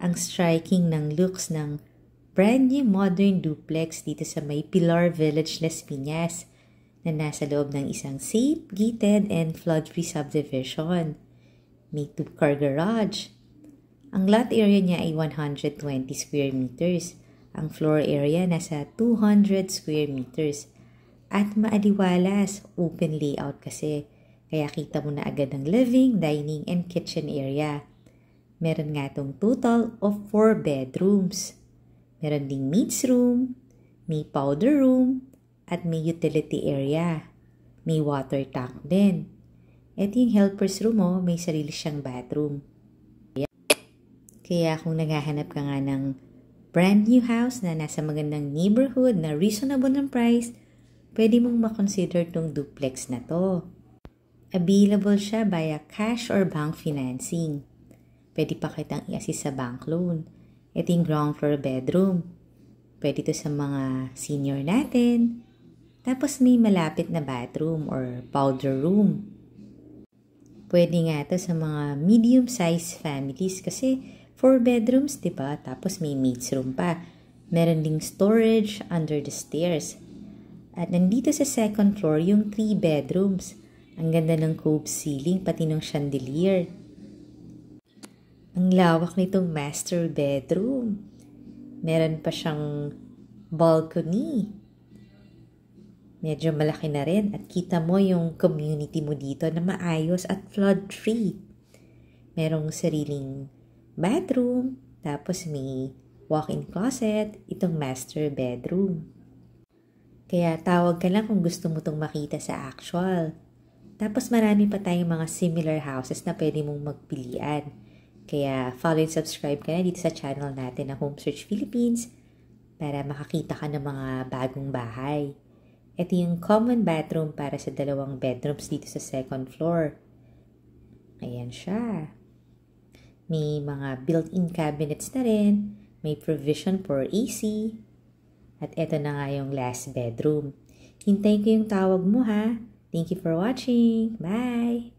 ang striking ng looks ng brand new modern duplex dito sa may Pilar Village, Las Piñas na nasa loob ng isang safe, gated, and flood-free subdivision. May 2-car garage. Ang lot area niya ay 120 square meters. Ang floor area nasa 200 square meters. At maaliwalas, open layout kasi. Kaya kita mo na agad ang living, dining, and kitchen area. Meron nga itong total of 4 bedrooms. Meron ding maid's room, may powder room, at may utility area. May water tank din. At yung helper's room may sarili siyang bathroom. Kaya kung naghahanap ka nga ng brand new house na nasa magandang neighborhood na reasonable ng price, pwede mong makonsider tong duplex na to. Available siya via cash or bank financing. Pwede pa kitang i-assist sa bank loan. Ito yung ground floor bedroom. Pwede to sa mga senior natin. Tapos may malapit na bathroom or powder room. Pwede nga to sa mga medium-sized families kasi 4 bedrooms, diba? Tapos may maid's room pa. Meron ding storage under the stairs. At nandito sa second floor yung 3 bedrooms. Ang ganda ng cove ceiling, pati ng chandelier. Ang lawak nitong master bedroom. Meron pa siyang balcony. Medyo malaki na rin at kita mo yung community mo dito na maayos at flood-free. Merong sariling bathroom, tapos may walk-in closet, itong master bedroom. Kaya tawag ka lang kung gusto mo itong makita sa actual. Tapos marami pa tayong mga similar houses na pwede mong magpilian. Kaya follow and subscribe ka na dito sa channel natin na Home Search Philippines para makakita ka ng mga bagong bahay. Ito yung common bathroom para sa 2 bedrooms dito sa second floor. Ayan siya. May mga built-in cabinets na rin. May provision for AC. At ito na nga yung last bedroom. Hintayin ko yung tawag mo ha. Thank you for watching. Bye!